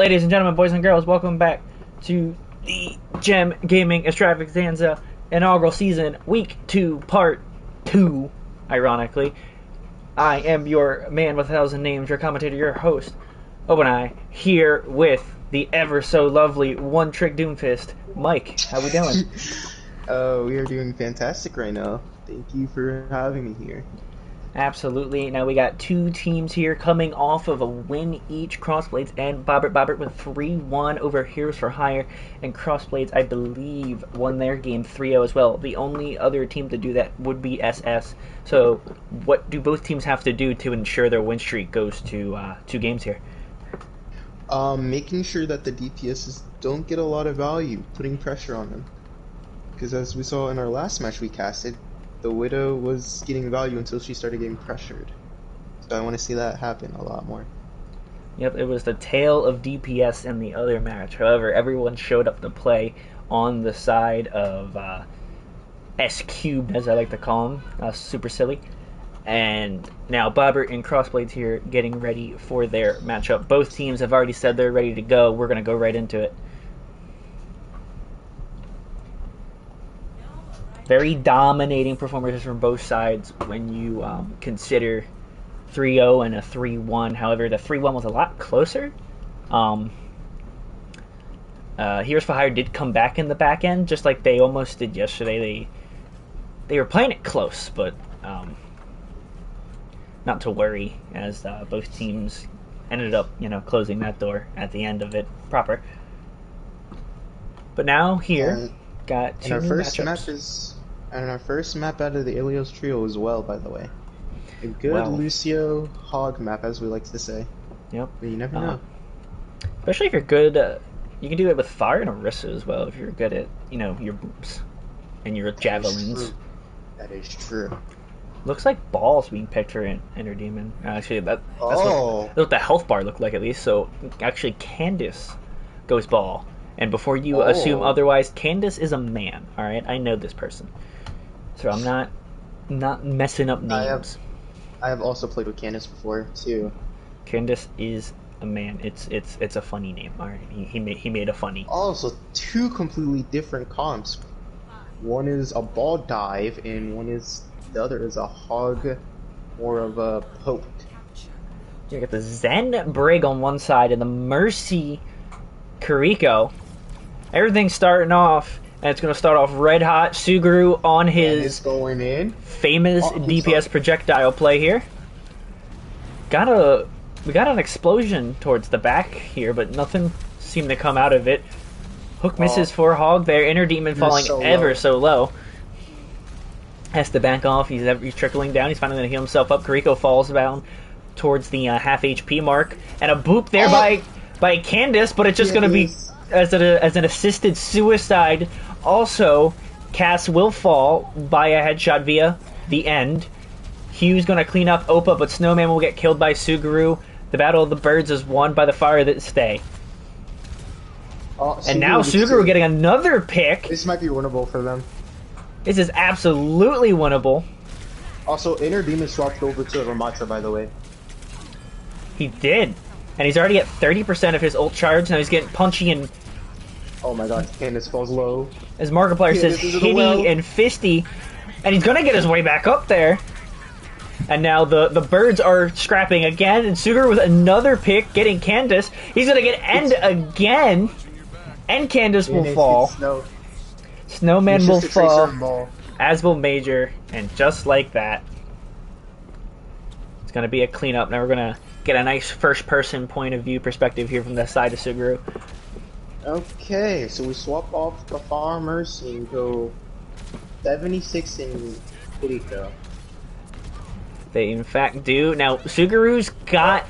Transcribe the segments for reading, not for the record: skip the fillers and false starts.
Ladies and gentlemen, boys and girls, welcome back to the Gem Gaming Extravaganza inaugural season, week 2, part 2, ironically. I am your man with 1,000 names, your commentator, your host, OW2, here with the ever so lovely one-trick Doomfist, Mike. How we doing? We are doing fantastic right now. Thank you for having me here. Absolutely. Now we got two teams here coming off of a win each. CrossXBlades and Bobert with 3-1 over Heroes for Hire, and CrossXBlades, I believe, won their game 3-0 as well. The only other team to do that would be SS. So what do both teams have to do to ensure their win streak goes to 2 games here? Making sure that the DPSs don't get a lot of value, putting pressure on them. Because as we saw in our last match we casted, the Widow was getting value until she started getting pressured. So I want to see that happen a lot more. Yep, it was the tale of DPS in the other match. However, everyone showed up to play on the side of S-Cubed, as I like to call him, super silly. And now Bobert and CrossXBlades here getting ready for their matchup. Both teams have already said they're ready to go. We're going to go right into it. Very dominating performances from both sides when you consider 3-0 and a 3-1. However, the 3-1 was a lot closer. Heroes for Hire did come back in the back end, just like they almost did yesterday. They were playing it close, but not to worry, as both teams ended up, closing that door at the end of it proper. But now here, got two new matchups. And our first map out of the Ilios trio as well, by the way. A good Lucio hog map, as we like to say. Yep. But you never know. Especially if you're good, you can do it with Fire and Orisa as well, if you're good at, your booms and your javelins. That is true. Looks like Ball's being picked for Enter Demon. Actually, that's what the health bar looked like, at least. So, actually, Candace goes Ball. And before you assume otherwise, Candace is a man, alright? I know this person. So I'm not messing up names. I have also played with Candace before too. Candace is a man. It's a funny name. All right, he made a funny. Also, 2 completely different comps. One is a ball dive, and the other is a hog, more of a poke. You got the Zen Brig on one side and the Mercy Kiriko. Everything's starting off. And it's going to start off red hot. Suguru on his famous DPS projectile play here. We got an explosion towards the back here, but nothing seemed to come out of it. Hook misses for Hog there. Inner Demon falling so low. Has to back off. He's trickling down. He's finally going to heal himself up. Kiriko falls down towards the half HP mark. And a boop there by Candace, but it's just going to be as an assisted suicide. Also, Cass will fall by a headshot via the end. Hugh's going to clean up Oppa, but Snowman will get killed by Suguru. The Battle of the Birds is won by the Fire that stay. And now Suguru getting another pick. This might be winnable for them. This is absolutely winnable. Also, Inner Demon swapped over to Ramatra, by the way. He did. And he's already at 30% of his ult charge. Now he's getting punchy and... Oh my god, Candace falls low. As Markiplier says, hitty and fisty. And he's going to get his way back up there. And now the birds are scrapping again. And Suguru with another pick, getting Candace. He's going to get End again. And Candace will fall. Snowman will fall. As will Major. And just like that, it's going to be a cleanup. Now we're going to get a nice first-person point of view perspective here from the side of Suguru. Okay, so we swap off the farmers and go 76 in Kiriko. They in fact do. Now Suguru's got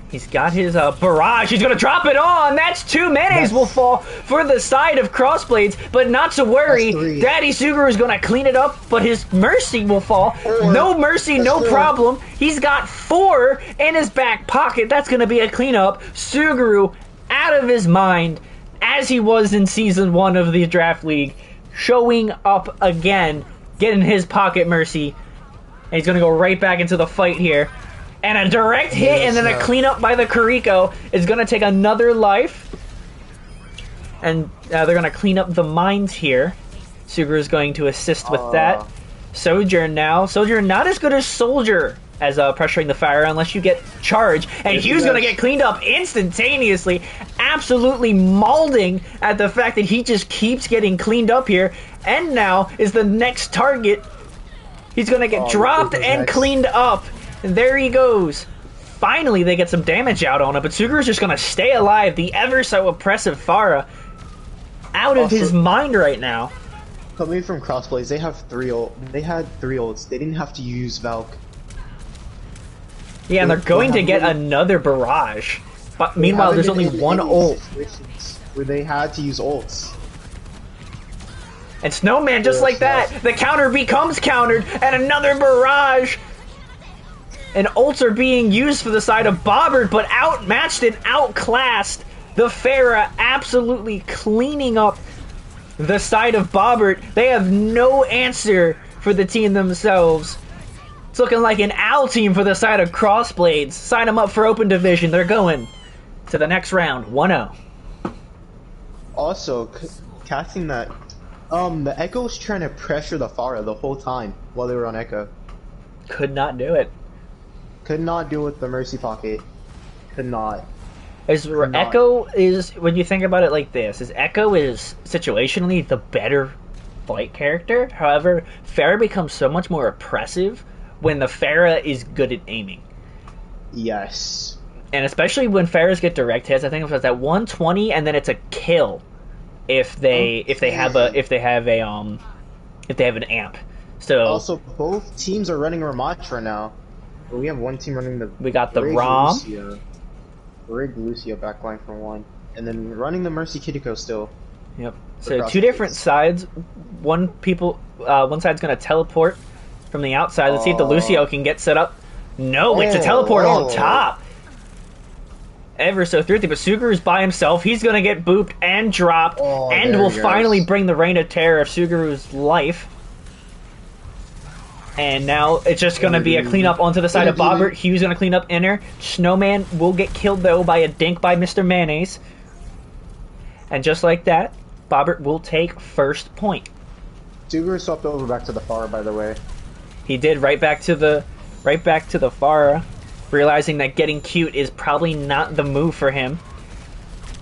He's got his barrage. He's going to drop it on. That's 2 mayonnaise will fall for the side of CrossXBlades, but not to worry. Daddy Suguru is going to clean it up, but his Mercy will fall. No Mercy, no problem. He's got 4 in his back pocket. That's going to be a cleanup. Suguru out of his mind, as he was in Season 1 of the Draft League, showing up again, getting his pocket Mercy. And he's going to go right back into the fight here. And a direct hit, and then a cleanup by the Kuriko is going to take another life. And they're going to clean up the mines here. Suguru is going to assist with that. Sojourn now. Sojourn not as good as Soldier as pressuring the fire unless you get charge. And Hugh's going to get cleaned up instantaneously. Absolutely mauling at the fact that he just keeps getting cleaned up here. And now is the next target. He's going to get dropped and cleaned up. And there he goes. Finally, they get some damage out on him, but Suguru's just going to stay alive. The ever so oppressive Farah out of his mind right now. Coming from CrossXBlades, they have they had 3 ults. They didn't have to use Valk. Yeah, and they're going to get another barrage. But meanwhile, there's only one ult. Where they had to use ults. And Snowman, just like that, the counter becomes countered, and another barrage. And ults are being used for the side of Bobert, but outmatched and outclassed. The Farah absolutely cleaning up the side of Bobert. They have no answer for the team themselves. It's looking like an OW team for the side of CrossXBlades. Sign them up for Open Division. They're going to the next round, 1-0. Also, casting that, the Echo was trying to pressure the Farah the whole time while they were on Echo. Could not do it. Could not do it with the Mercy Pocket. Could not. Echo is, when you think about it like this, Echo is situationally the better fight character. However, Farah becomes so much more oppressive when the Farah is good at aiming. Yes. And especially when Farahs get direct hits, I think it's at 120 and then it's a kill if they have an amp. So also both teams are running Ramach right now. But we have one team running the we got the Rom. Rig Lucio backline for one. And then running the Mercy Kiriko still. Yep. So 2 different sides. One side's gonna teleport from the outside. Let's see if the Lucio can get set up. No, it's a teleport on top. Ever so thrifty, but Suguru's by himself. He's gonna get booped and dropped, and will finally bring the Reign of Terror of Suguru's life. And now it's just going to be a cleanup onto the side of Bobert. Hugh's going to clean up inner. Snowman will get killed, though, by a dink by Mr. Mayonnaise. And just like that, Bobert will take first point. Suguru swapped over back to the Farah, by the way. He did, right back to the Farah, realizing that getting cute is probably not the move for him.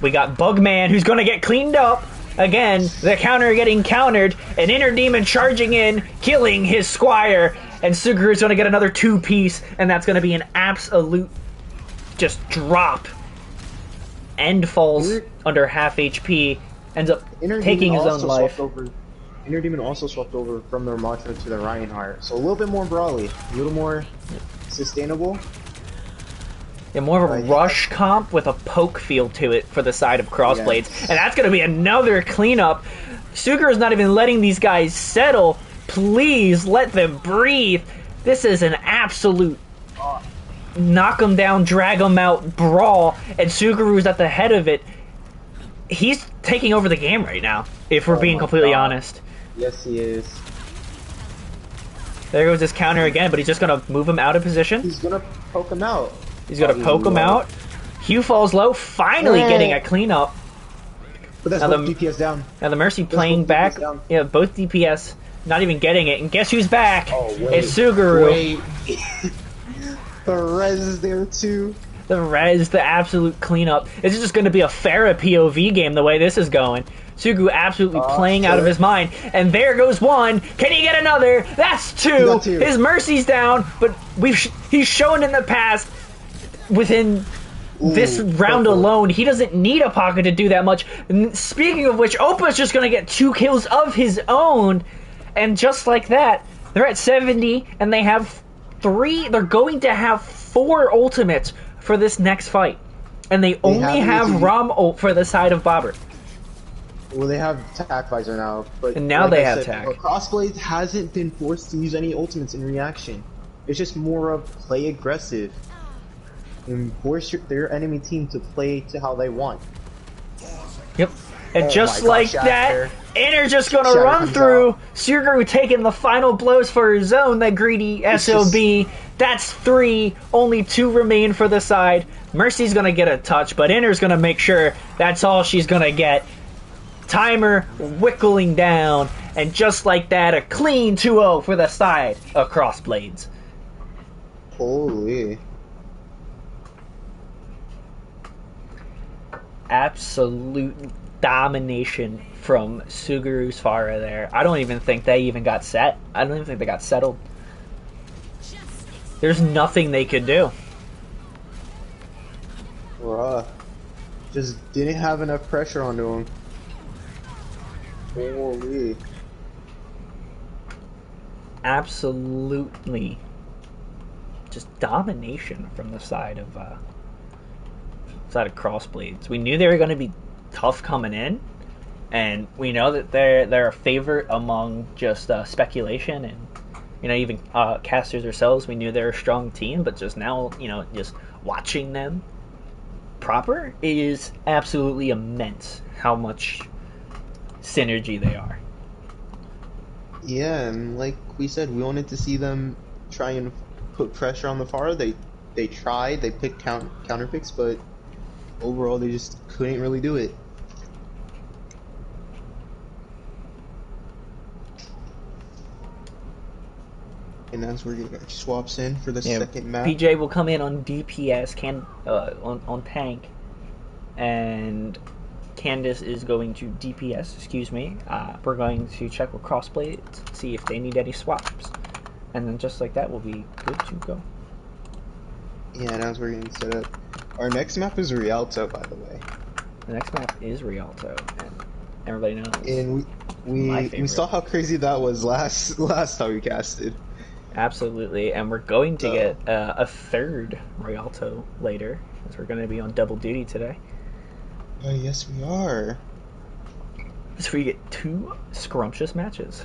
We got Bugman, who's going to get cleaned up. Again, the counter getting countered, an Inner Demon charging in, killing his Squire, and Suguru's going to get another 2-piece, and that's going to be an absolute just drop. End falls under half HP, ends up taking his own life. Inner Demon also swapped over from the Ramatra to the Reinhardt, so a little bit more brawly, a little more sustainable. Yeah, more of a rush comp with a poke feel to it for the side of CrossXBlades. Yes. And that's going to be another cleanup. Suguru's not even letting these guys settle. Please let them breathe. This is an absolute knock them down, drag them out brawl. And Suguru's at the head of it. He's taking over the game right now, if we're being completely honest. Yes, he is. There goes his counter again, but he's just going to move him out of position. He's going to poke him out. He's going to poke him out. Hugh falls low, finally getting a cleanup. But that's both DPS down. Now the Mercy playing back. Yeah, both DPS not even getting it. And guess who's back? It's Suguru. Wait. The res is there too. The res, the absolute cleanup. This is just going to be a Farah POV game the way this is going. Suguru absolutely playing out of his mind. And there goes one. Can he get another? That's 2. His Mercy's down, but he's shown in the past within this round alone, he doesn't need a pocket to do that much. And speaking of which, Opa's just going to get 2 kills of his own. And just like that, they're at 70, and they have 3. They're going to have 4 ultimates for this next fight. And they only have Rom ult for the side of Bobert. Well, they have Tac Visor now. But and now they have Tac. CrossXBlades hasn't been forced to use any ultimates in reaction. It's just more of play aggressive. And force their enemy team to play to how they want. Yep. And just like that, Inner just going to run through. Suguru taking the final blows for his own, that greedy SOB. That's 3. Only 2 remain for the side. Mercy's going to get a touch, but Inner's going to make sure that's all she's going to get. Timer whittling down, and just like that, a clean 2-0 for the side of CrossXBlades. Holy. Absolute domination from Suguru's Farah there. I don't even think they even got set. I don't even think they got settled. There's nothing they could do. Bruh. Just didn't have enough pressure onto him. Holy. Absolutely. Just domination from the side of CrossXBlades. We knew they were going to be tough coming in, and we know that they're a favorite among just speculation and even casters ourselves. We knew they're a strong team, but just now just watching them proper is absolutely immense how much synergy they are. Yeah, and like we said, we wanted to see them try and put pressure on the Farah. They tried, they picked counter picks, but overall they just couldn't really do it. And that's where he swaps in for the second map. PJ will come in on DPS, on tank, and Candace is going to DPS, excuse me. We're going to check with CrossXBlades, see if they need any swaps. And then just like that, we'll be good to go. Yeah, now we're getting set up. Our next map is Rialto, by the way. The next map is Rialto, and everybody knows. And we saw how crazy that was last time we casted. Absolutely, and we're going to get a third Rialto later, as we're going to be on double duty today. Yes, we are. So we get 2 scrumptious matches.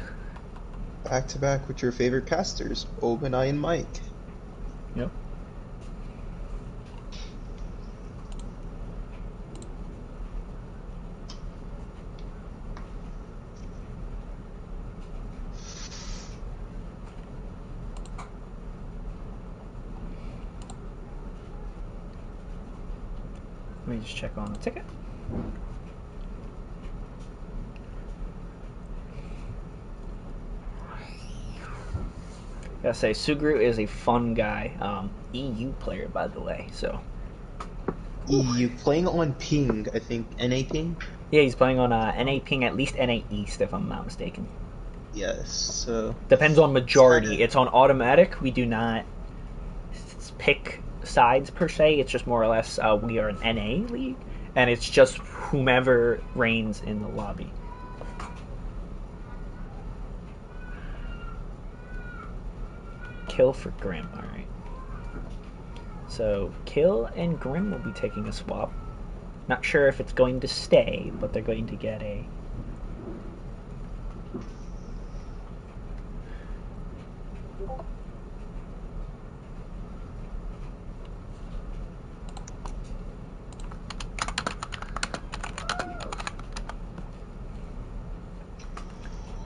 Back to back with your favorite casters, OW2 and Mike. Yep. Let me just check on the ticket. Gotta say, Suguru is a fun guy. EU player, by the way, so. EU, playing on ping, I think. NA ping? Yeah, he's playing on NA ping, at least NA East, if I'm not mistaken. Yes, so. Depends on majority. It's on automatic. We do not pick sides per se. It's just more or less we are an NA league, and it's just whomever reigns in the lobby. Kill for Grim. Alright. So Kill and Grim will be taking a swap. Not sure if it's going to stay, but they're going to get a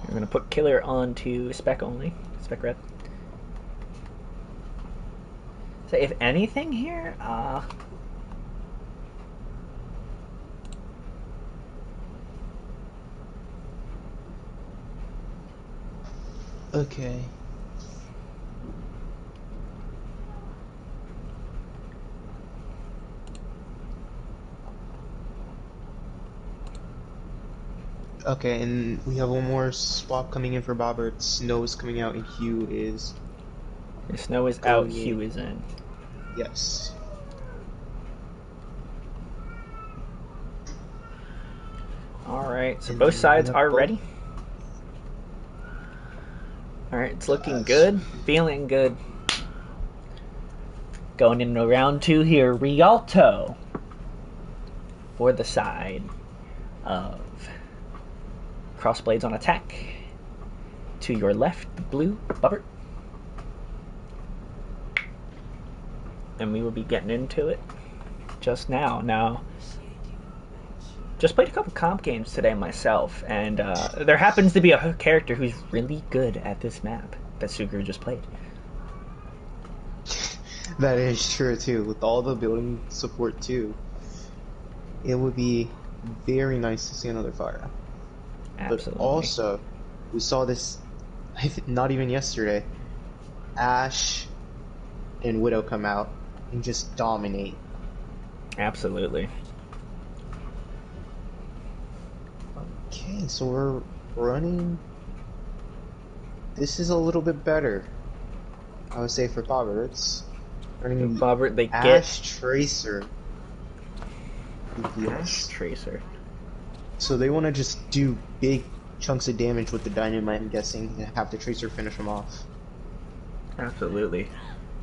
We're going to put Killer onto Spec only. Spec Red. So if anything here, okay. Okay, and we have one more swap coming in for Bobert. Snow is coming out and Hugh is... Snow is out, Hugh is in. Yes. Alright, so both sides are ready. Alright, it's looking good, feeling good. Going into round 2 here, Rialto for the side of CrossXBlades on attack. To your left, blue, Bobert. And we will be getting into it just now. Now, just played a couple comp games today myself, and there happens to be a character who's really good at this map that Suguru just played. That is true too. With all the building support too, it would be very nice to see another fire. Absolutely. But also, we saw this not even yesterday. Ashe and Widow come out and just dominate. Absolutely. Okay, so we're running. This is a little bit better, I would say, for Bobert. It's running Bobert, they Ashe Tracer. Ashe Tracer. So they want to just do big chunks of damage with the dynamite, I'm guessing, and have the Tracer finish them off. Absolutely.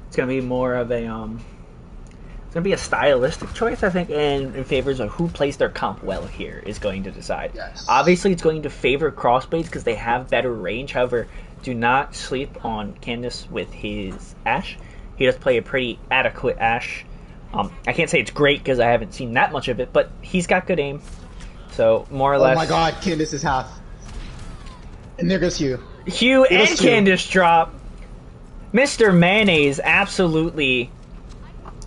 It's gonna be more of a it's gonna be a stylistic choice, I think, and in favors of who plays their comp well here is going to decide. Yes. Obviously, it's going to favor CrossXBlades because they have better range. However, do not sleep on Candace with his Ashe. He does play a pretty adequate Ashe. I can't say it's great because I haven't seen that much of it, but he's got good aim. So more or less. Oh my God, Candace is half. And there goes Hugh. Hugh and Candace drop. Mr. Mayonnaise absolutely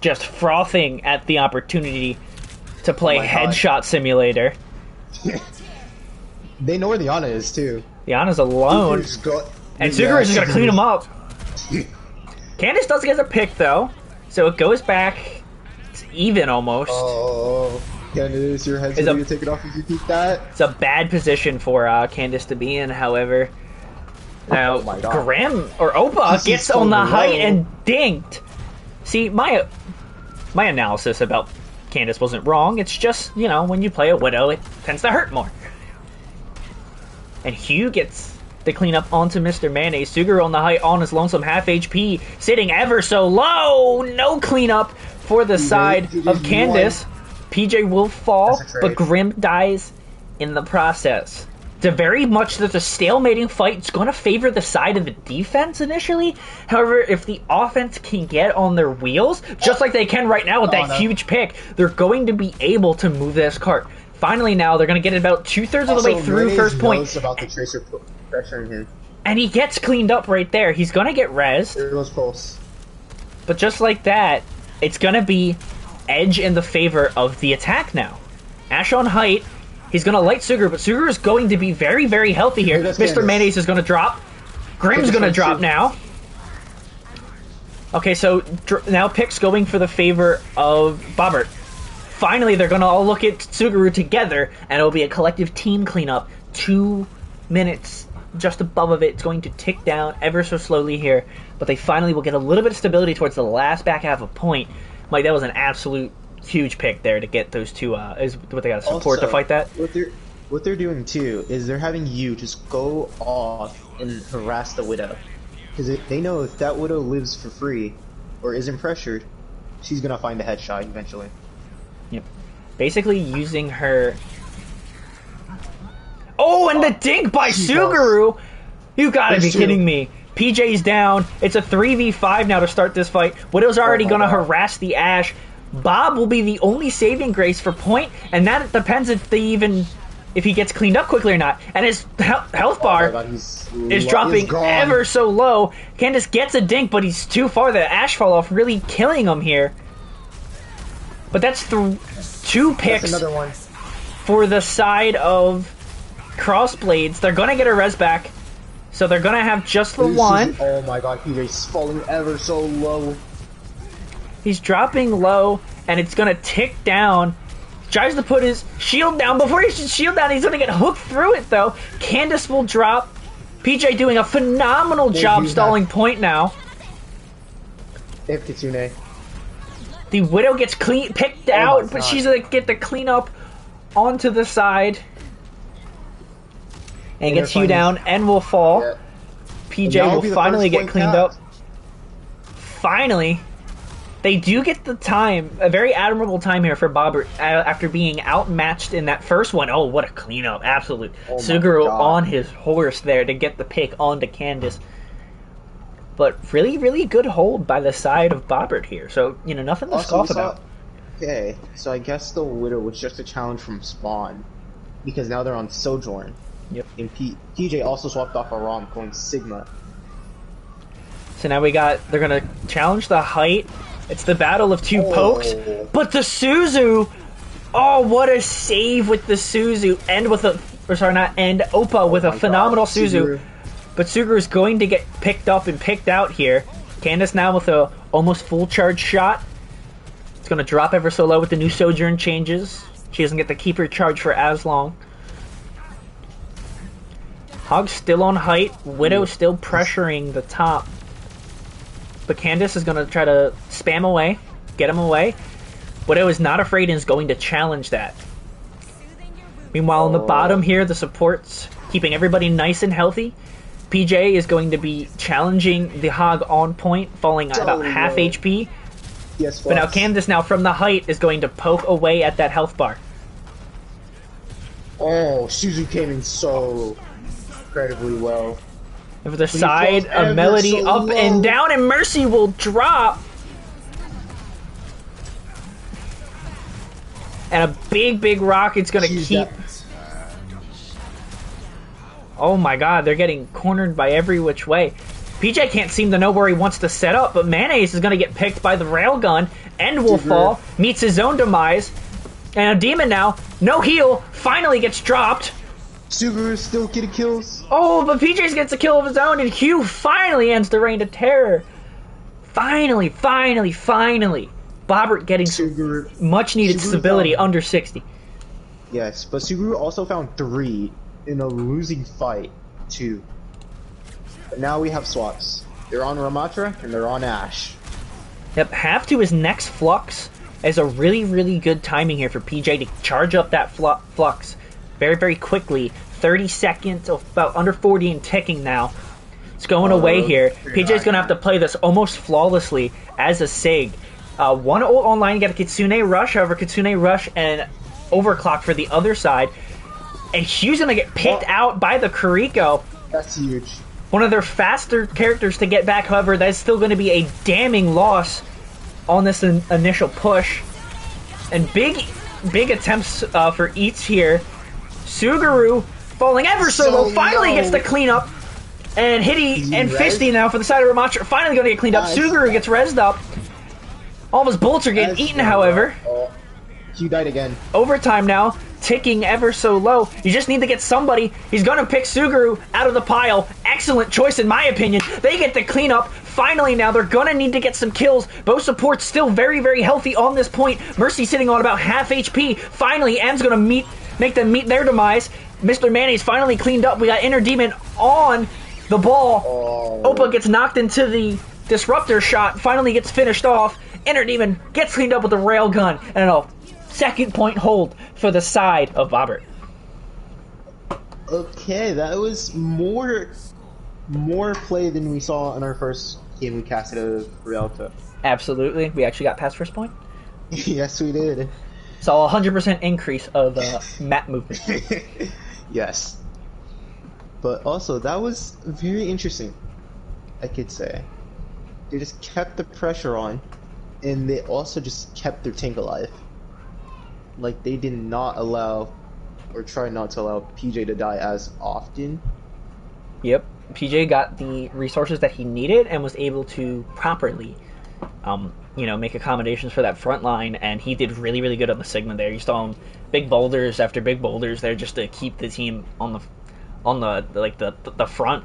just frothing at the opportunity to play Headshot Simulator. They know where the Ana is too. The Ana's alone. And Suguru is just going to clean him up. Candace does get a pick though, so it goes back. It's even almost. Oh, Candace, your head's ready to take it off if you keep that. It's a bad position for Candace to be in, however. Now, Grim, or Opa, gets on the height and dinked. See, my analysis about Candace wasn't wrong. It's just, you know, when you play a Widow, it tends to hurt more. And Hugh gets the cleanup onto Mr. Mayonnaise. Suguru on the height on his lonesome half HP, sitting ever so low. No cleanup for the side of Candace. PJ will fall, but Grim dies in the process. It's very much that the stalemating fight is going to favor the side of the defense initially. However, if the offense can get on their wheels, just like they can right now with that huge pick, they're going to be able to move this cart. Finally now, they're going to get about 2/3 of the way through first point. About the Tracer pressuring him. And he gets cleaned up right there. He's going to get rezzed. There goes Pulse. But just like that, it's going to be edge in the favor of the attack now. Ashe on height. He's going to light Suguru, but Suguru is going to be very, very healthy here. Mr. Mayonnaise is going to drop. Grim's going to drop now. Okay, so now pick's going for the favor of Bobert. Finally, they're going to all look at Suguru together, and it'll be a collective team cleanup. 2 minutes just above of it. It's going to tick down ever so slowly here, but they finally will get a little bit of stability towards the last back half of point. Mike, that was an absolute huge pick there to get those two. Is what they got to support to fight that. What they're doing too is they're having you just go off and harass the Widow, because they know if that Widow lives for free or isn't pressured, she's gonna find a headshot eventually. Yep. Basically using her. Oh, and the dink by Suguru! You gotta be kidding me. PJ's down. It's a 3v5 now to start this fight. Widow's already gonna harass the Ashe. Bob will be the only saving grace for point, and that depends if he gets cleaned up quickly or not. And his health bar is dropping ever so low. Candace gets a dink, but he's too far. The Ashe fall off, really killing him here. But that's 2 picks for the side of CrossXBlades. They're gonna get a res back, so they're gonna have just the one. Oh my God, PJ's falling ever so low. He's dropping low, and it's going to tick down. Tries to put his shield down. Before he should shield down, he's going to get hooked through it, though. Candace will drop. PJ doing a phenomenal job stalling point now. They have Kitsune. The Widow gets picked out, but she's going to get the cleanup onto the side. And gets you down and will fall. Yeah. PJ will finally get cleaned up. Finally. They do get the time, a very admirable time here for Bobert after being outmatched in that first one. Oh, what a cleanup. Absolute. Suguru on his horse there to get the pick onto Candace. But really, really good hold by the side of Bobert here. So, you know, nothing to scoff about. Okay, so I guess the Widow was just a challenge from Spawn, because now they're on Sojourn. Yep. And PJ also swapped off a ROM going Sigma. So now they're going to challenge the height. It's the battle of two pokes, but the Suzu. Oh, what a save with the Suzu, and with a, or sorry, not and Oppa with a phenomenal Suzu. But Suguru is going to get picked up and picked out here. Candace now with a almost full charge shot. It's going to drop ever so low with the new Sojourn changes. She doesn't get to keep her charge for as long. Hog's still on height. Widow still pressuring the top. But Candace is going to try to spam away, get him away. Widow is not afraid and is going to challenge that. Meanwhile, on the bottom here, the supports keeping everybody nice and healthy. PJ is going to be challenging the Hog on point, falling at about half HP. Yes, but now Candace, now from the height, is going to poke away at that health bar. Oh, Suzu came in so incredibly well. And for the side, a Melody so up and down, and Mercy will drop. And a big rocket's going to keep... Oh my god, they're getting cornered by every which way. PJ can't seem to know where he wants to set up, but Mayonnaise is going to get picked by the railgun. End will fall, meets his own demise. And a Demon now, no heal, finally gets dropped. Suguru still getting kills. Oh, but PJ gets a kill of his own, and Hugh finally ends the reign of terror. Finally. Bobert getting Suguru, much needed stability under 60. Yes, but Suguru also found 3 in a losing fight, 2. But now we have swaps. They're on Ramatra and they're on Ash. Yep, half to his next Flux is a really good timing here for PJ to charge up that Flux very quickly. 30 seconds, about under 40 and ticking now. It's going away here. PJ's going to have to play this almost flawlessly as a Sig. One ult online, you got a Kitsune Rush, however, Kitsune Rush and Overclock for the other side. And Hugh's going to get picked out by the Kuriko. That's huge. One of their faster characters to get back, however, that's still going to be a damning loss on this initial push. And big attempts for Eats here. Suguru falling ever so low, finally gets the cleanup. And Hitty and Fisty now for the side of Ramatra finally going to get cleaned up. Suguru gets rezzed up. All of his bullets are getting eaten, however. Hugh died again. Overtime now, ticking ever so low. You just need to get somebody. He's going to pick Suguru out of the pile. Excellent choice, in my opinion. They get the cleanup. Finally now, they're going to need to get some kills. Both supports still very healthy on this point. Mercy sitting on about half HP. Finally, M's going to make them meet their demise. Mr. Mayonnaise finally cleaned up. We got Inner Demon on the ball. Oppa gets knocked into the Disruptor shot. Finally gets finished off. Inner Demon gets cleaned up with a railgun. And a second point hold for the side of Bobert. Okay, that was more play than we saw in our first game we casted out of Rialto. Absolutely. We actually got past first point. Yes, we did. So 100% increase of map movement. Yes. But also, that was very interesting, I could say. They just kept the pressure on, and they also just kept their tank alive. Like, they did not allow, or try not to allow PJ to die as often. Yep. PJ got the resources that he needed and was able to properly, make accommodations for that front line, and he did really good on the Sigma there. You saw him big boulders after big boulders there just to keep the team on the front,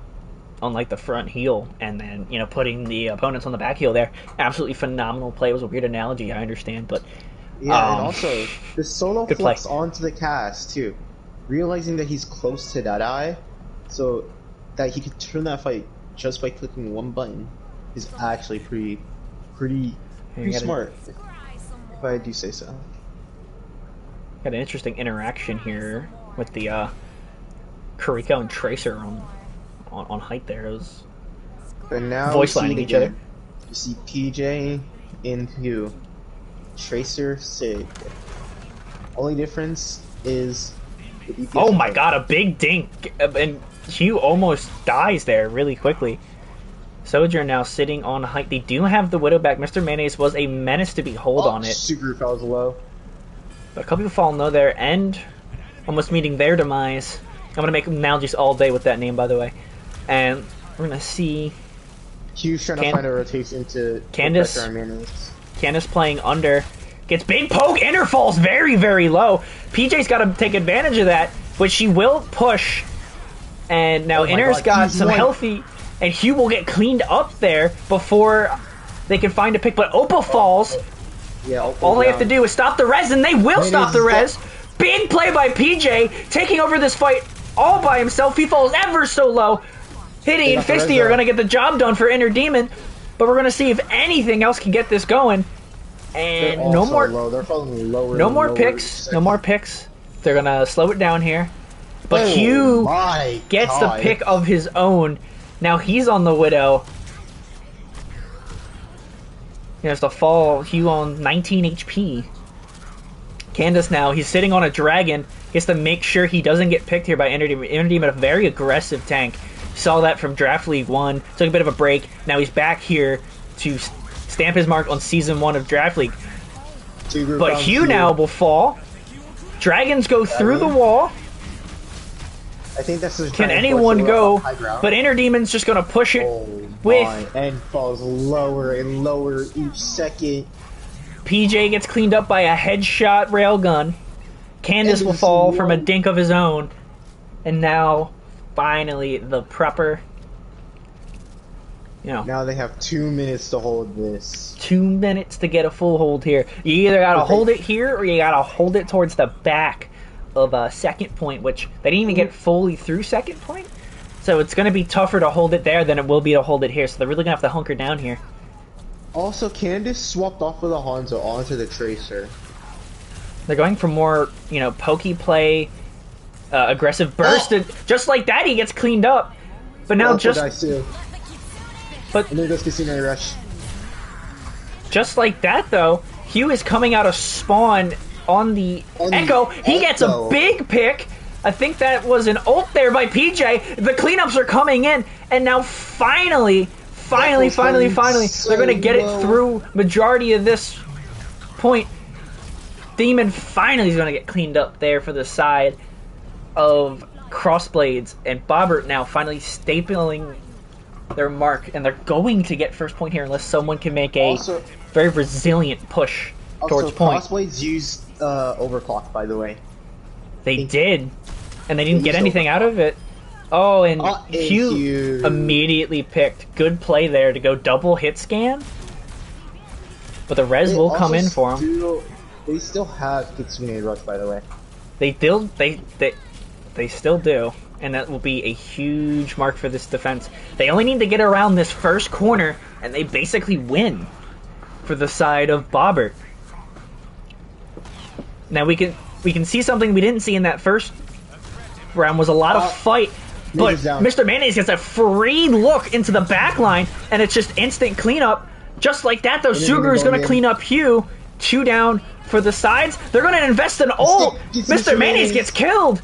on like the front heel, and then putting the opponents on the back heel there. Absolutely phenomenal play. It was a weird analogy, I understand, but yeah, and also the solo flux onto the cast too, realizing that he's close to that eye, so that he could turn that fight just by clicking one button, is actually pretty smart, if I do say so. Got an interesting interaction here with the Kuriko and Tracer on height there. It was voice lining each other. You see PJ in Hugh, Tracer Sig. Only difference is the DPS. Oh my god, a big dink, and Hugh almost dies there really quickly. Sojourn now sitting on height. They do have the Widow back. Mr. Mayonnaise was a menace to behold on it. Super falls low. But a couple people fall low there, and almost meeting their demise. I'm going to make analogies all day with that name, by the way. And we're going to see... Hugh's trying to find a rotation to Candace Candace playing under. Gets big poke. Enter falls very, very low. PJ's got to take advantage of that, but she will push. And now Inner's got some healthy, and Hugh will get cleaned up there before they can find a pick. But Opal falls. Yeah, all they have to do is stop the res, and they will stop the res. Big play by PJ, taking over this fight all by himself. He falls ever so low. Hitty and Fisty are going to get the job done for Inner Demon, but we're going to see if anything else can get this going. And no more, They're falling lower. No more picks. No more picks. They're going to slow it down here. But Hugh gets the pick of his own. Now he's on the Widow. There's the fall. Hugh on 19 HP. Candace now, he's sitting on a dragon. He has to make sure he doesn't get picked here by Inner Demon. Inner Demon, a very aggressive tank. Saw that from Draft League 1. Took a bit of a break. Now he's back here to stamp his mark on Season 1 of Draft League. But Hugh now will fall. Dragons go through the wall. I think that's just Can anyone go? But Inner Demon's just going to push it with... And falls lower and lower each second. PJ gets cleaned up by a headshot railgun. Candace will fall from a dink of his own. And now, finally, the prepper. You know, now they have 2 minutes to hold this. 2 minutes to get a full hold here. You either gotta hold it here or you gotta hold it towards the back of a second point, which they didn't even get fully through second point. So it's gonna be tougher to hold it there than it will be to hold it here. So they're really gonna have to hunker down here. Also, Candace swapped off of the Hanzo onto the Tracer. They're going for more, you know, pokey play, aggressive burst. And just like that, he gets cleaned up. But now But and there goes Casino Rush. Just like that, though, Hugh is coming out of spawn on the Echo. He gets a big pick. I think that was an ult there by PJ. The cleanups are coming in, and now finally, they're going to get it through majority of this point. Demon finally is going to get cleaned up there for the side of CrossXBlades, and Bobert now finally stapling their mark, and they're going to get first point here unless someone can make a very resilient push towards point. CrossXBlades used overclock, by the way. They did, and they didn't get anything out of it. Oh, and Hugh immediately picked. Good play there to go double hit scan. But the res will come in for him. They still have Kitsune Rush, by the way. They still do. And that will be a huge mark for this defense. They only need to get around this first corner, and they basically win for the side of Bobert. Now we can see something we didn't see in that first round was a lot of fight. But Mr. Mayonnaise gets a free look into the back line, and it's just instant cleanup. Just like that, though, Sugar is going to clean up Hugh. 2 down for the sides. They're going to invest in ult. Mr. Mayonnaise gets killed.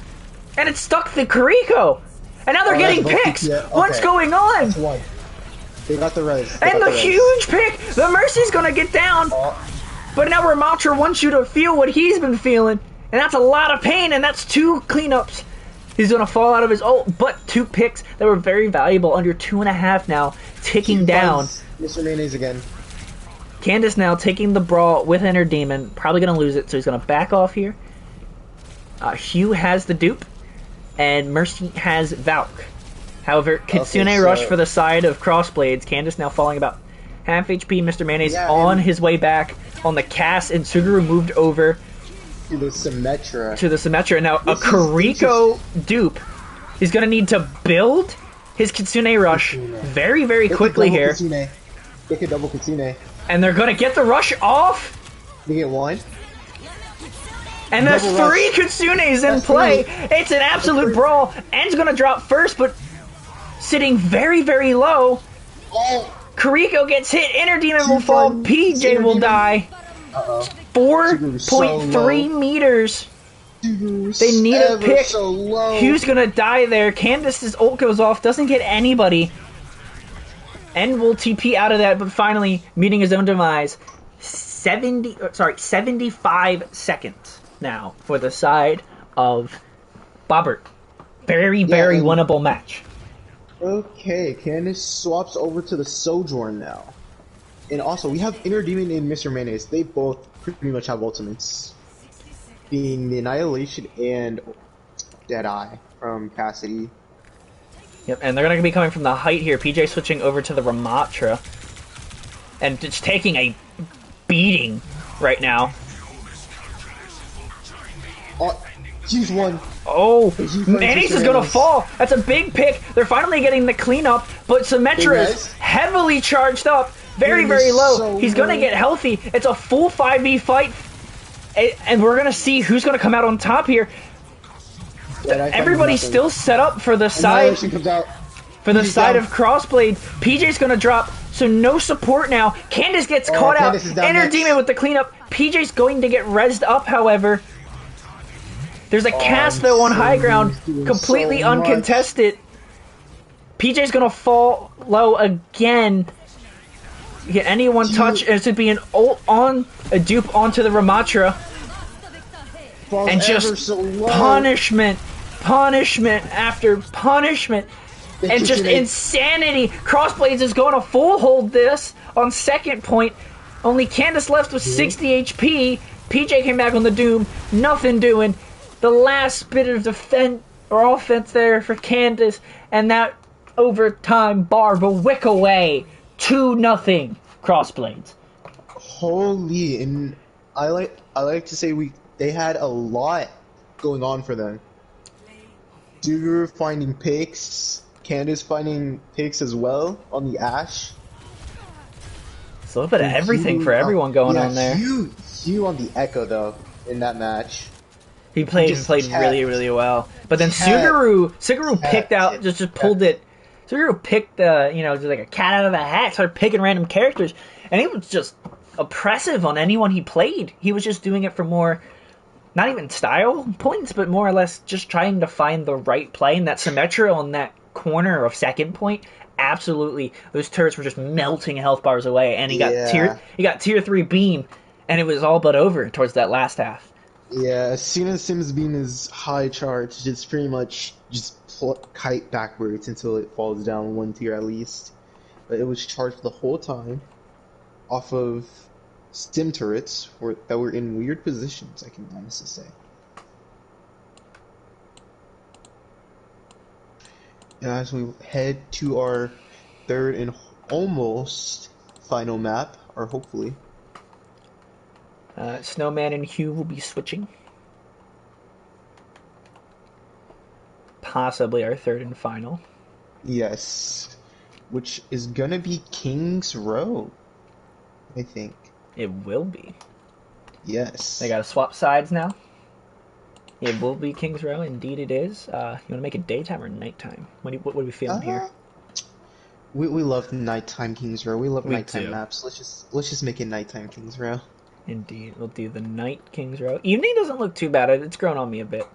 And it stuck the Kariko. And now they're getting picks. What's going on? They got the res. And the huge pick. The Mercy's going to get down. But now Ramatra wants you to feel what he's been feeling. And that's a lot of pain. And that's 2 cleanups. He's going to fall out of his ult. But 2 picks that were very valuable. Under 2.5 now. Ticking down. Mr. Mayonnaise again. Candace now taking the brawl with Inner Demon. Probably going to lose it. So he's going to back off here. Hugh has the dupe. And Mercy has Valk. However, Kitsune Rush for the side of CrossXBlades. Candace now falling about half HP. Mr. Mayonnaise on his way back on the cast, and Suguru moved over to the Symmetra. Now a Kariko dupe. He's going to need to build his Kitsune Rush very, very quickly here. They can double Kitsune. And they're going to get the rush off. They get 1. And there's 3 Kitsunes in play. It's an absolute brawl. En's going to drop first, but sitting very, very low. Kariko gets hit. Inner Demon will fall. PJ will die. 4.3 meters. They need a pick. Hugh's going to die there. Candace's ult goes off. Doesn't get anybody. En will TP out of that, but finally meeting his own demise. 75 seconds. Now for the side of Bobert. Very, very winnable match. Okay, Candace swaps over to the Sojourn now. And also, we have Inner Demon and Mr. Mayonnaise. They both pretty much have ultimates. Being the Annihilation and Deadeye from Cassidy. Yep, and they're going to be coming from the height here. PJ switching over to the Ramatra. And just taking a beating right now. Oh, he's one. Oh, Mayonnaise is going to fall. That's a big pick. They're finally getting the cleanup, but Symmetra is heavily charged up. Very, very low. So he's going to get healthy. It's a full 5v fight. And we're going to see who's going to come out on top here. Everybody's still set up for the side. For the side of CrossBlades. PJ's going to drop, so no support now. Candace gets caught out. Inner Demon with the cleanup. PJ's going to get rezzed up, however. There's a cast, though, on high ground. Completely uncontested. PJ's going to fall low again. Get anyone touch, and it's going to be an ult on, a dupe onto the Ramatra. And just punishment after punishment. And just insanity. CrossBlades is going to full hold this on second point. Only Candace left with 60 HP. PJ came back on the Doom. Nothing doing. The last bit of defense or offense there for Candace. And that overtime bar will wick away. 2-0 CrossBlades. Holy, and I like to say they had a lot going on for them. Duger finding picks, Candace finding picks as well on the Ashe. It's a little bit of everything for everyone going on there. Hugh on the Echo though in that match. He played really, really well. But then Suguru picked out, just pulled it. Suguru picked, just like a cat out of a hat, started picking random characters, and he was just oppressive on anyone he played. He was just doing it for more, not even style points, but more or less just trying to find the right play. And that Symmetra on that corner of second point, absolutely, those turrets were just melting health bars away, and he got tier 3 beam, and it was all but over towards that last half. Yeah, as soon as Sim's beam is high charged, it's pretty much just kite backwards until it falls down 1 tier at least. But it was charged the whole time off of Sim turrets that were in weird positions, I can honestly say. And as we head to our third and almost final map, or hopefully. Snowman and Hugh will be switching. Possibly our third and final. Yes. Which is gonna be King's Row, I think. It will be. Yes. They gotta swap sides now. It will be King's Row, indeed it is. You wanna make it daytime or nighttime? What are we feeling here? We love nighttime King's Row. We love nighttime maps. Let's just make it nighttime King's Row. Indeed, we'll do the night King's Row. Evening doesn't look too bad. It's grown on me a bit.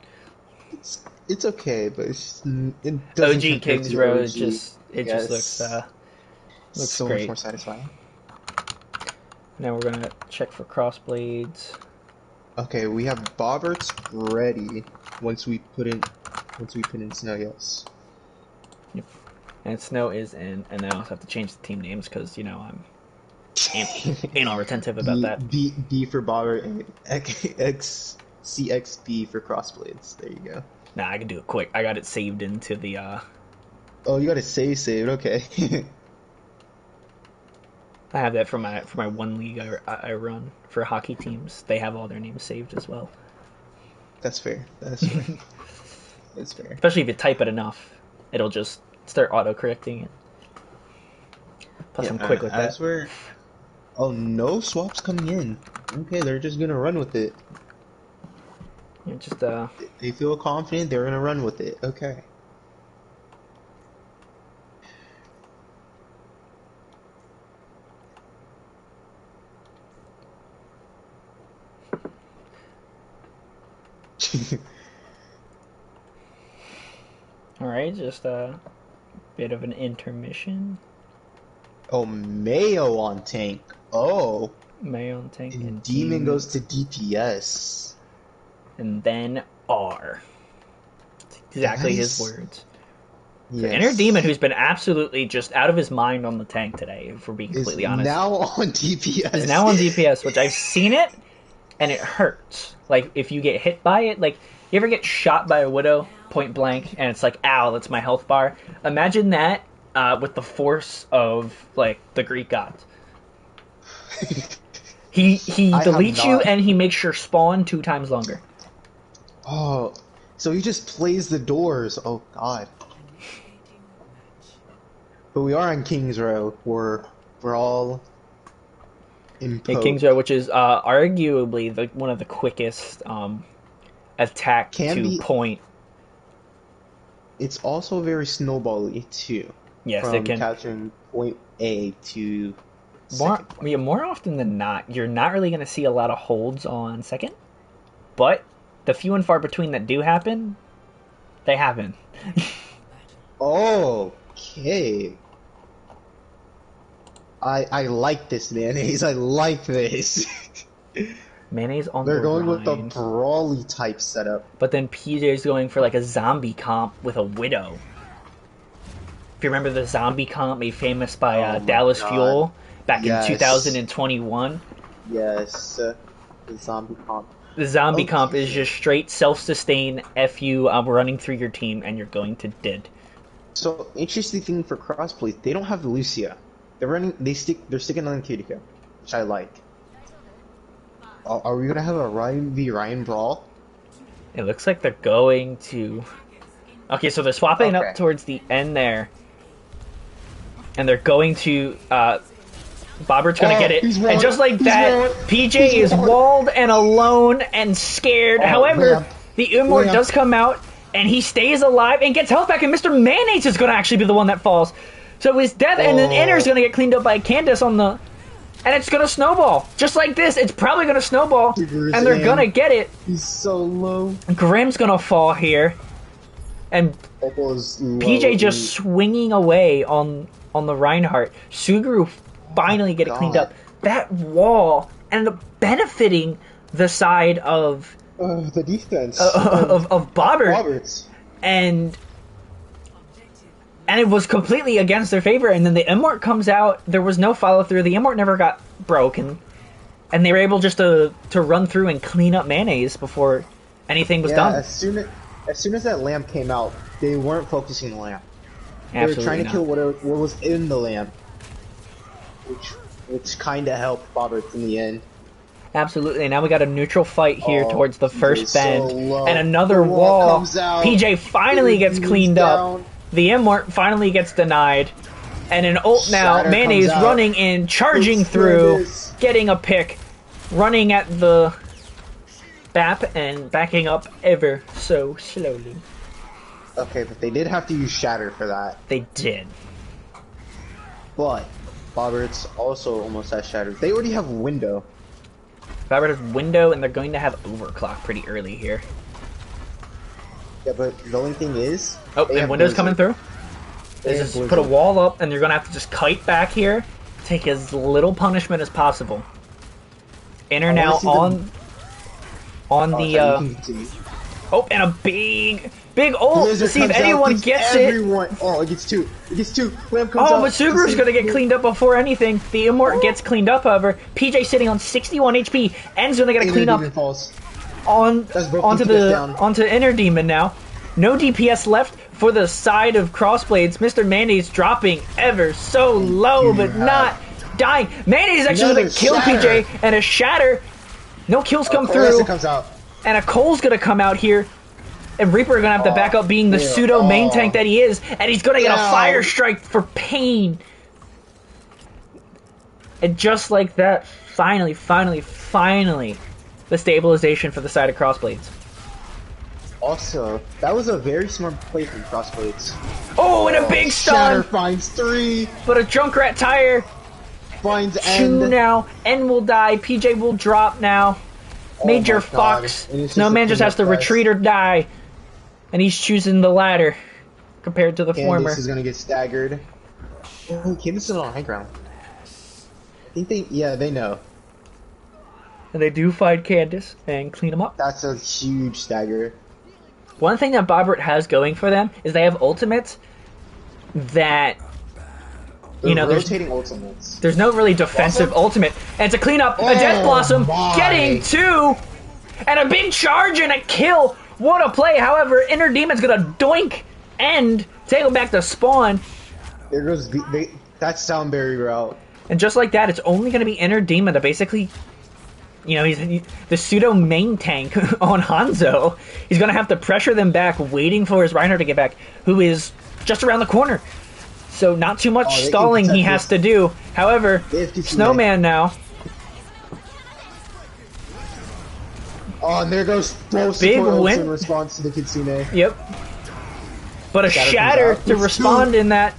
It's okay, but it doesn't. OG King's Row is just looks so great. Much more satisfying. Now we're gonna check for CrossBlades. Okay, we have Boberts ready once we put in Snow. Yes. Yep. And Snow is in, and then I also have to change the team names because I'm anal retentive about that. B for Bobert, CXB for CrossBlades. There you go. Nah, I can do it quick. I got it saved into the. Oh, you got it saved. Okay. I have that for my one league I run for hockey teams. They have all their names saved as well. That's fair. That's fair. That's fair. Especially if you type it enough, it'll just start auto correcting it. Plus, I'm quick with that. Oh, no swaps coming in. Okay, they're just gonna run with it. Yeah, just They feel confident. They're gonna run with it. Okay. Alright, just a bit of an intermission. Oh, Mayo on tank. Oh. Mayo on tank. And Demon goes to DPS. And then R. Exactly his words. So Inner Demon, who's been absolutely just out of his mind on the tank today, if we're being completely honest. Now on DPS. Is now on DPS, which I've seen it, and it hurts. Like, if you get hit by it, like, you ever get shot by a Widow, point blank, and it's like, ow, that's my health bar? Imagine that with the force of, like, the Greek gods. He deletes you, and he makes your spawn 2 times longer. Oh, so he just plays the doors. Oh, God. But we are on King's Row, where we're all in poke. King's Row, which is arguably one of the quickest attack point. It's also very snowbally too. Yes, from it can capturing point A to more often than not, you're not really going to see a lot of holds on second, but the few and far between that do happen, they happen. Okay. I like this, Mayonnaise. I like this. Mayonnaise on They're the going grind. with the brawly type setup. But then PJ's going for like a zombie comp with a Widow. If you remember the zombie comp made famous by Dallas Fuel back in 2021. Yes, the zombie comp. The zombie comp is just straight self-sustain F you running through your team and you're going to dead. So interesting thing for CrossXBlades, they don't have Lucia. They're sticking on Kitika, which I like. Are we gonna have a Ryan v Ryan brawl? It looks like they're going to. Okay, so they're swapping up towards the end there, and they're going to. Bobert's gonna get it, and just like that, PJ is walled and alone and scared. However, the Immort does come out, and he stays alive and gets health back, and Mr. Mayonnaise is gonna actually be the one that falls. So his death, and then Inner's gonna get cleaned up by Candace on the. And it's gonna snowball. Just like this, it's probably gonna snowball. And they're gonna get it. He's so low. Grimm's gonna fall here. And PJ just swinging away on the Reinhardt. Suguru finally get it cleaned up. That wall and benefiting the side of the defense of Bobert. Roberts. And it was completely against their favor, and then the Immort comes out, there was no follow-through, the Immort never got broken, and they were able just to run through and clean up Mayonnaise before anything was done. As soon as that lamp came out, they weren't focusing the lamp. Absolutely they were trying to kill what was in the lamp, which kind of helped Bobert in the end. Absolutely, and now we got a neutral fight here towards the first bend, and another wall. PJ finally gets cleaned up. The Immort finally gets denied. And an ult now. Mayonnaise running in, charging through, getting a pick, running at the BAP and backing up ever so slowly. Okay, but they did have to use Shatter for that. They did. But Bobert's also almost has Shatter. They already have Window. Bobert has Window, and they're going to have Overclock pretty early here. Yeah, but the only thing is... Oh, and Window's coming through. They just put a wall up, and you're going to have to just kite back here. Take as little punishment as possible. Inner now on the... Oh, and a big ult to see if anyone gets it. Oh, it gets two. It gets two. Lamp comes but Suguru's going to get cleaned up before anything. The Immort gets cleaned up, however. PJ sitting on 61 HP. En's going to get a clean up. Onto Inner Demon now. No DPS left for the side of CrossXBlades. Mr. Mayonnaise dropping ever so low, but not dying. Mayonnaise is actually going to kill PJ, and a Shatter. No kills come through. Comes out. And a Cole's going to come out here. And Reaper going to have to back up being the pseudo main tank that he is. And he's going to get a Fire Strike for pain. And just like that, finally, the stabilization for the side of CrossXBlades. Also, that was a very smart play from CrossXBlades. Oh, and a big stun! Shatter finds 3. But a Junkrat tire finds 2 now. N will die. PJ will drop now. Major Fox. Snowman just has to retreat or die. And he's choosing the latter compared to the former. Candace is going to get staggered. Oh, Candace is on high ground. I think they know. And they do find Candace and clean them up. That's a huge stagger. One thing that Bobert has going for them is they have ultimates that rotating ultimates. There's no really defensive ultimate, and it's a cleanup. A Death Blossom getting 2, and a big charge and a kill. What a play! However, Inner Demon's gonna doink and take him back to spawn. There goes that sound barrier out. And just like that, it's only gonna be Inner Demon to basically, he's the pseudo main tank on Hanzo. He's gonna have to pressure them back, waiting for his Reinhardt to get back, who is just around the corner. So not too much stalling he has to do. However, Snowman now. Oh, and there goes big win in response to the Kitsune. Yep. But a shatter to respond in that.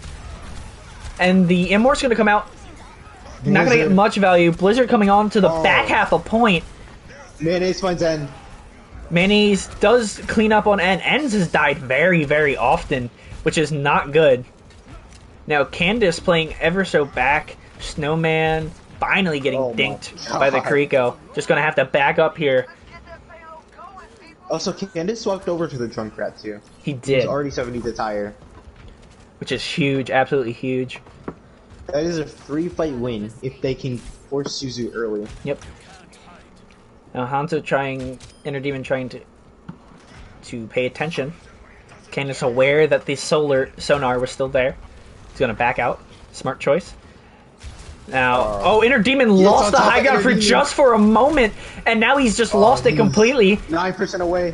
And the Immort's going to come out. Not going to get much value. Blizzard coming on to the back half a point. Mayonnaise finds N. Mayonnaise does clean up on N. N's has died very, very often, which is not good. Now, Candace playing ever so back. Snowman finally getting dinked by the Kriko. Just going to have to back up here. Also, Candace swapped over to the Junkrat too. He did. He's already 70 to tire. Which is huge. Absolutely huge. That is a free fight win if they can force Suzu early. Yep. Now, Inner Demon trying to pay attention. Candace aware that the sonar was still there. He's going to back out. Smart choice. Now, Inner Demon lost the high ground for just for a moment, and now he's just lost it completely. 9% away.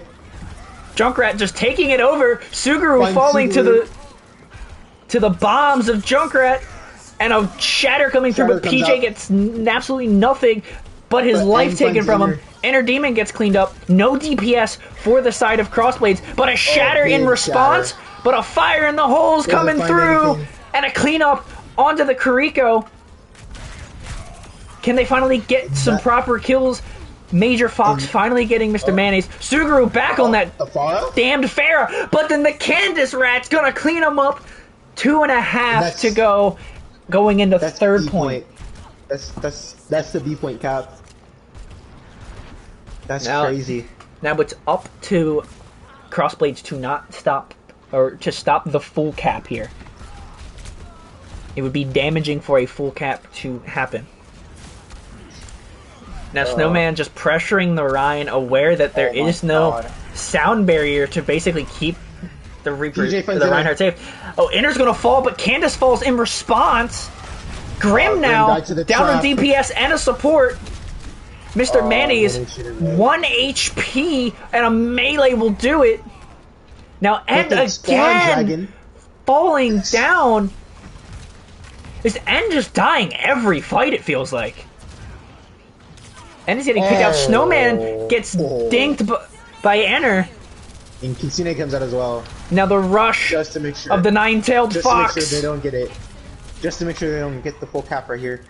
Junkrat just taking it over. Suguru falling to the bombs of Junkrat, and a shatter coming through, but PJ gets absolutely nothing but his life taken from him. Inner Demon gets cleaned up. No DPS for the side of CrossXBlades, but a shatter in response, but a fire in the holes coming through, and a cleanup onto the Kiriko. Can they finally get some proper kills? Major Fox finally getting Mr. Mayonnaise. Suguru back on that damned Pharah, but then the Candace Rat's gonna clean him up. 2.5 to go, going into third point. That's the B point cap. That's crazy. Now it's up to CrossXBlades to not stop, or to stop the full cap here. It would be damaging for a full cap to happen. Now Snowman just pressuring the Rhine, aware that there is no sound barrier to basically keep the Reinhardt safe. Inner's gonna fall, but Candace falls in response. Grim now, down on DPS and a support. Mr. Mayonnaise, 1 HP, and a melee will do it. Now, and again, falling down. Is N just dying every fight, it feels like. N is getting kicked out. Snowman gets dinked by Enner. And Kitsune comes out as well. Now the rush just to make sure, of the nine-tailed fox. Just to make sure they don't get it. Just to make sure they don't get the full cap right here.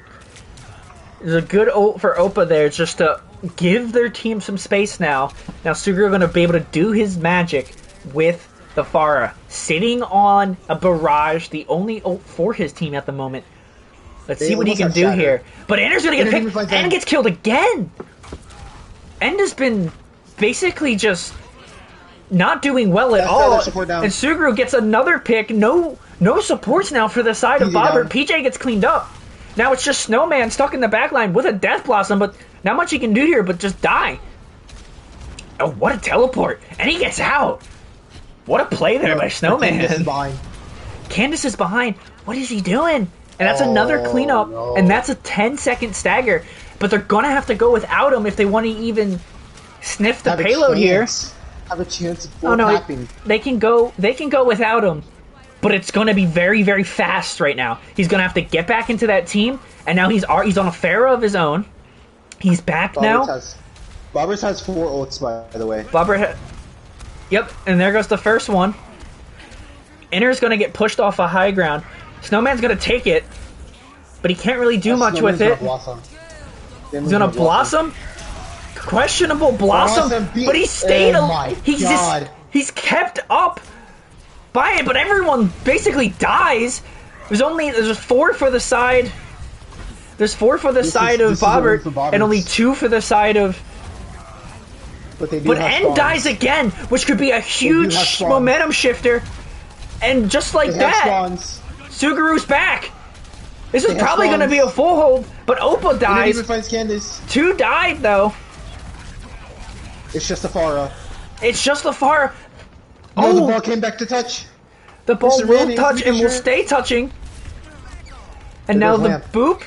There's a good ult for Oppa there, just to give their team some space now. Now Suguru going to be able to do his magic with the Pharah. Sitting on a barrage, the only ult for his team at the moment. Let's see what he can do here. But Ender's going to get picked, and gets killed again! End has been basically just not doing well at all. And Suguru gets another pick. No supports now for the side of Bobert. PJ gets cleaned up. Now it's just Snowman stuck in the backline with a Death Blossom, but not much he can do here but just die. Oh, what a teleport. And he gets out. What a play there by Snowman. Candace is behind. What is he doing? And that's another cleanup, and that's a 10-second stagger. But they're going to have to go without him if they want to even sniff the payload here. Have a chance of tapping. They can go without him, but it's going to be very, very fast right now. He's going to have to get back into that team, and now he's on a Pharah of his own. He's back now. Bobert has 4 ults, by the way. Yep, and there goes the first one. Inner's going to get pushed off a high ground. Snowman's going to take it, but he can't really do much with it. He's going to Blossom. Questionable Blossom, but he stayed alive. He's kept up by it, but everyone basically dies. There's 4 for the side. There's 4 for the side of Bobert, and only 2 for the side of. But N dies again, which could be a huge momentum shifter. And just like that, spawns. Suguru's back. This is They probably have going to be a full hold, but Oppa It dies. even finds Candace. 2 died, though. It's just a Pharah. It's just the far... No, the Oh, ball came back to touch. the ball Mr. will Mayonnaise, touch making and will sure. stay touching. And There now goes the Lamp. boop.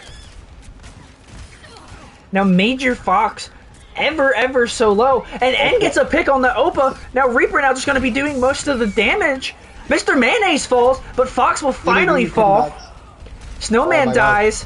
Now Major Fox, ever so low. And N gets a pick on the Oppa. Now Reaper now just going to be doing most of the damage. Mr. Mayonnaise falls, but Fox will finally fall. Snowman Oh my God. dies.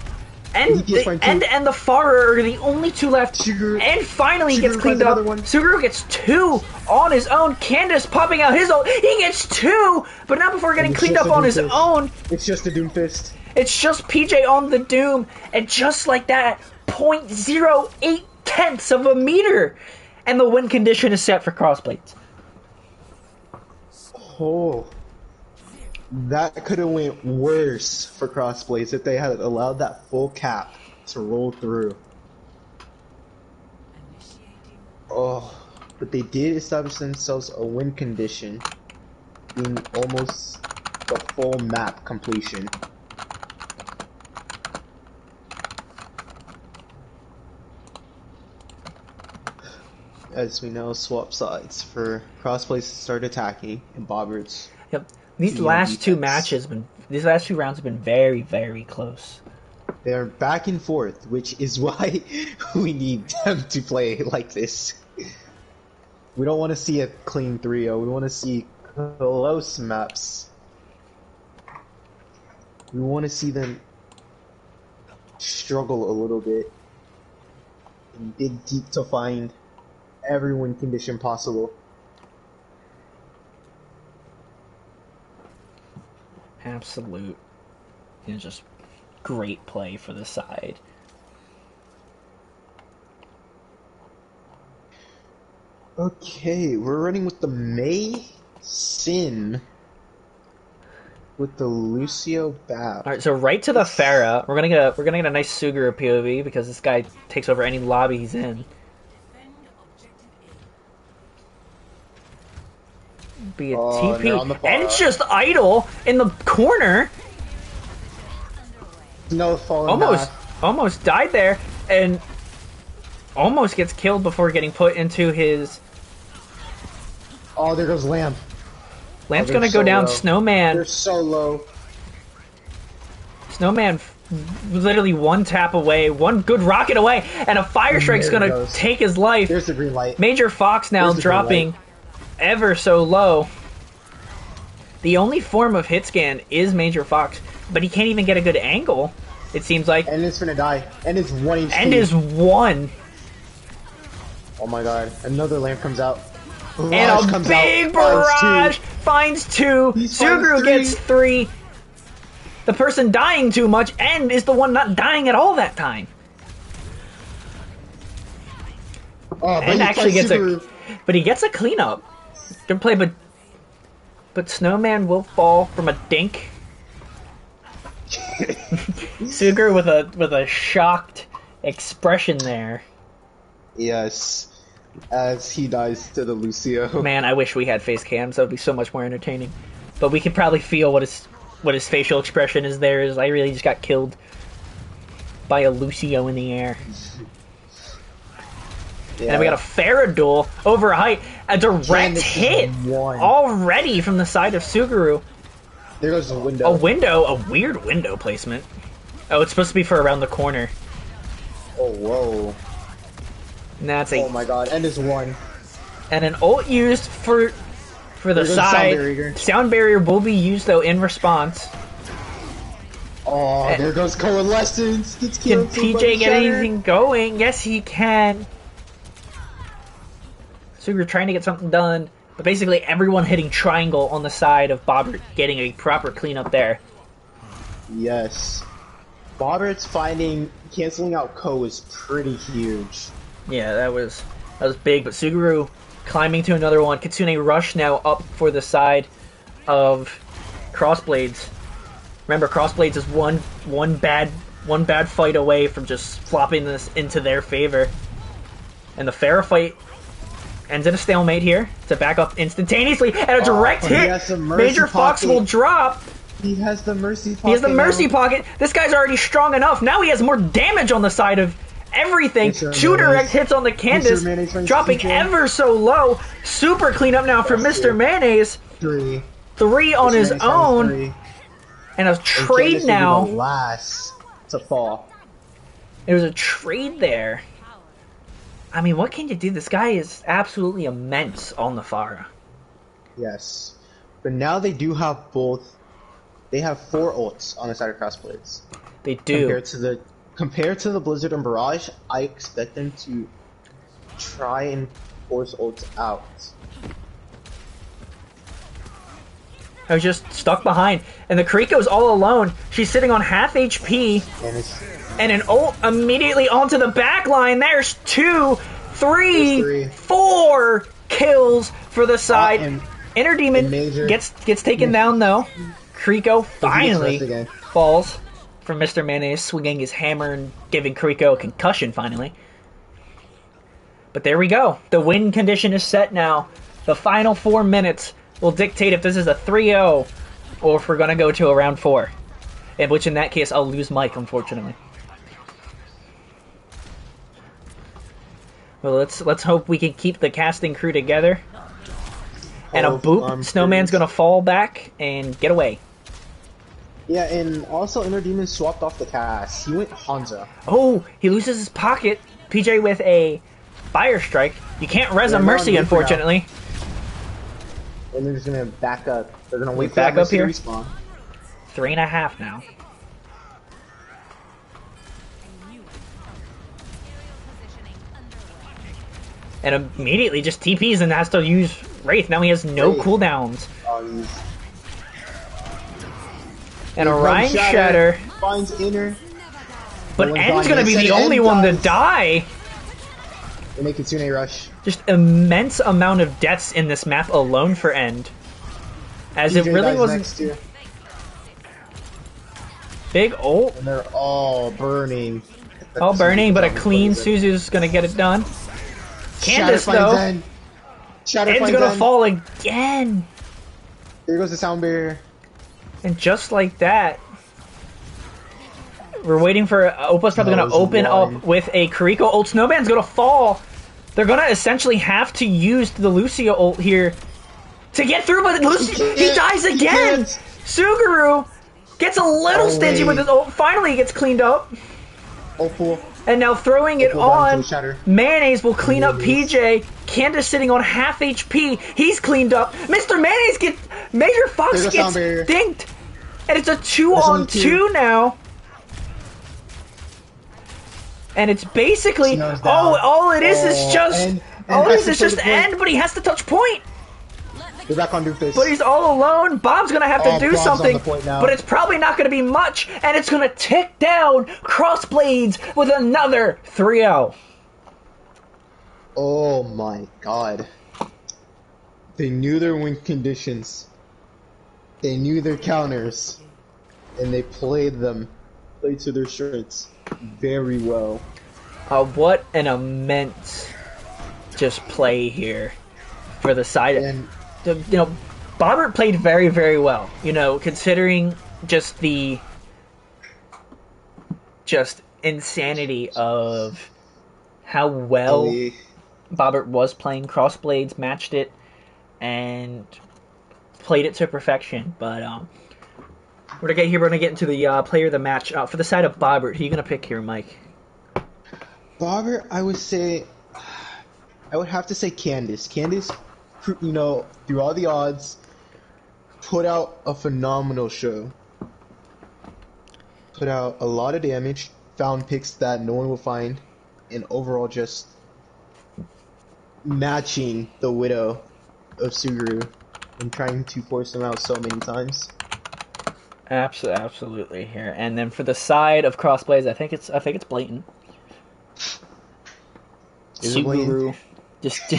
And DPS point two. and the Farer are the only 2 left. Suguru- And finally Suguru gets cleaned finds up. another one. Suguru gets 2 on his own. Candace popping out his ult. He gets 2, but not before getting it's cleaned just up a on his Doomfist. own. It's just a Doomfist. It's just PJ on the Doom, and just like that, 0.08 tenths of a meter, and the win condition is set for CrossBlades. Oh. That could have went worse for CrossBlades if they had allowed that full cap to roll through. Oh, but they did establish themselves a win condition, being almost the full map completion. As we know, swap sides for CrossBlades to start attacking, and Bobert's. Yep. These Yeah, last 2 defense. matches these last 2 rounds have been very close. They're back and forth, which is why we need them to play like this. We don't want to see a clean 3-0. We want to see close maps. We want to see them struggle a little bit and dig deep to find every win condition possible. Absolute, just great play for the side. Okay, we're running with the Mei Sin with the Lucio Bap. All right, so right to the Pharah. We're gonna get a nice Suguru POV because this guy takes over any lobby he's in. Be a Oh, they're on the TP, far and it's just idle in the corner. No falling back. Almost died there, and almost gets killed before getting put into his. Oh, there goes Lamp. Lamp's they're gonna go so down. low. Snowman. They're so low. Snowman, literally 1 tap away, 1 good rocket away, and a fire strike's There it gonna goes. take his life. There's the green light. Major Fox now There's the green dropping light. ever so low. The only form of hit scan is Major Fox, but he can't even get a good angle. It seems like. And it's gonna die. And it's 1 HP. And is 1. Oh my god. Another Lamp comes out. And Barrage a comes big out. barrage finds 2. He Suguru finds gets 3. The person dying too much, and is the one not dying at all that time. Oh, but And he actually finds gets Subaru. but he gets a cleanup. Good play, but Snowman will fall from a dink. Suguru with a shocked expression there. Yes. As he dies to the Lucio. Man, I wish we had face cams. That would be so much more entertaining. But we could probably feel what his facial expression is there. Is I really just got killed by a Lucio in the air. Yeah. And then we got a Pharah duel over a height. A direct Candace hit is 1. already from the side of Suguru. There goes the window. A weird window placement. Oh, it's supposed to be for around the corner. Oh, whoa. And that's Oh my god. And it's 1. and an ult used for the There goes side. sound barrier. Sound barrier will be used though in response. Oh, And- there goes Coalescence. Gets Can killed PJ get anything going? Yes, he can. Suguru trying to get something done, but basically everyone hitting triangle on the side of Bobert, getting a proper cleanup there. Yes. Bobert's canceling out Ko is pretty huge. Yeah, that was big, but Suguru climbing to another one. Kitsune Rush now up for the side of CrossBlades. Remember, CrossBlades is one bad fight away from just flopping this into their favor. And the Pharah fight ends in a stalemate here to back up instantaneously, and a direct hit. Major Fox will drop. He has the Mercy Pocket. He has the Mercy Pocket. This guy's already strong enough. Now he has more damage on the side of everything. Two direct hits on the Candace, dropping ever so low. Super cleanup now for Mr. Mayonnaise. Three on his own. And a trade now. Last to fall. It was a trade there. I mean, what can you do? This guy is absolutely immense on the Pharah. Yes. But now they do have both. They have 4 ults on the side of CrossXBlades. They do. Compared to the Blizzard and Barrage, I expect them to try and force ults out. I was just stuck behind. And the Kiriko's all alone. She's sitting on half HP. And an ult immediately onto the back line. There's 2, 3, 4 kills for the side. Inner Demon gets taken down though. Kiriko finally falls from Mr. Mayonnaise swinging his hammer and giving Kiriko a concussion finally. But there we go. The win condition is set now. The final 4 minutes will dictate if this is a 3-0 or if we're going to go to a round 4. In which in that case I'll lose Mike, unfortunately. Well, let's hope we can keep the casting crew together. And a boop, Snowman's gonna fall back and get away. Yeah, and also Inner Demon swapped off the cast. He went Hanzo. Oh, he loses his pocket. PJ with a Fire Strike. You can't res a Mercy, unfortunately. And they're just gonna back up. They're gonna wait back up here. Respawn. 3.5 now. And immediately just TPs and has to use Wraith. Now he has no cooldowns. And Orion Shatter finds Inner. But End's gonna be the only one to die. They make Kitsune rush. Just immense amount of deaths in this map alone for End. As it really wasn't. Big ult. And they're all burning. All burning, but a clean Suzu's gonna get it done. Candace, though, End's gonna fall again. Here goes the sound barrier. And just like that, we're waiting for Opa's probably gonna open up with a Kiriko ult. Snowman's gonna fall. They're gonna essentially have to use the Lucio ult here to get through, but he dies again. Suguru gets a little stingy with his ult. Finally, he gets cleaned up. And now throwing it on, Mayonnaise will clean up PJ. Candace sitting on half HP. He's cleaned up. Mr. Mayonnaise gets... Major Fox gets dinked. And it's a 2-on-2 now. And it's basically... all it is just... all it is just End, but he has to touch point. They're back on Doofus. But he's all alone. Bob's going to have to do something. But it's probably not going to be much. And it's going to tick down CrossXBlades with another 3-0. Oh my god. They knew their win conditions. They knew their counters. And they played to their strengths very well. What an immense just play here for the side. And you know, Bobert played very, very well. You know, considering just the insanity of how well Bobert was playing. CrossXBlades matched it and played it to perfection. But we're gonna get into the player of the match. For the side of Bobert, who are you gonna pick here, Mike? Bobert, I would have to say Candace. Candace, you know, through all the odds, put out a phenomenal show. Put out a lot of damage, found picks that no one will find, and overall just matching the Widow of Suguru and trying to force them out so many times. Absolutely here. And then for the side of CrossXBlades, I think it's blatant. Suguru just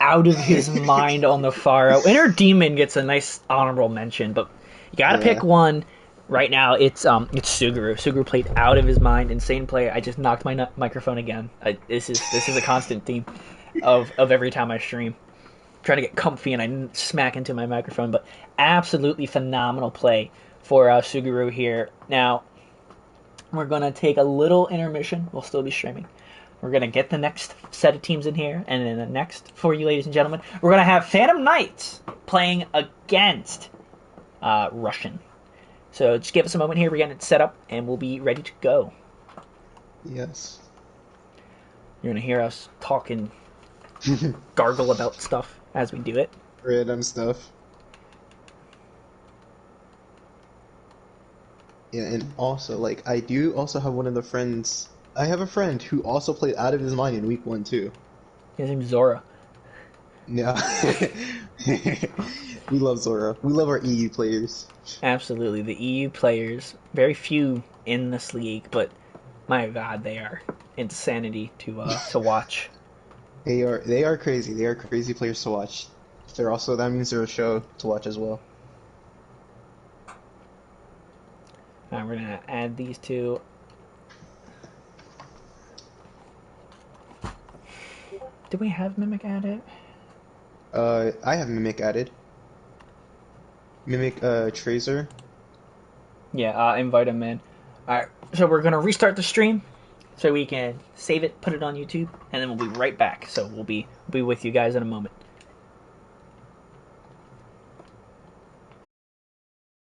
out of his mind on the Pharah. Inner Demon gets a nice honorable mention, but you gotta pick one. Right now, it's Suguru. Suguru played out of his mind. Insane play. I just knocked my microphone again. This is a constant theme. of every time I stream. Trying to get comfy and I smack into my microphone, but absolutely phenomenal play for Suguru here. Now, we're going to take a little intermission. We'll still be streaming. We're going to get the next set of teams in here, and then the next, for you ladies and gentlemen, we're going to have Phantom Knights playing against Russian. So just give us a moment here. We're getting it set up, and we'll be ready to go. Yes. You're going to hear us talking, gargle about stuff as we do it. Random stuff. Yeah, and also, like, I do also have one of the friends... I have a friend who also played out of his mind in week 1, too. His name's Zora. Yeah. We love Zora. We love our EU players. Absolutely. The EU players, very few in this league, but my god, they are insanity to watch. They are crazy. They are crazy players to watch. That means they're a show to watch as well. We're gonna add these two. Do we have Mimic added? I have Mimic added. Mimic, Tracer. Yeah, invite him in. Alright, so we're gonna restart the stream so we can save it, put it on YouTube, and then we'll be right back. So we'll be with you guys in a moment.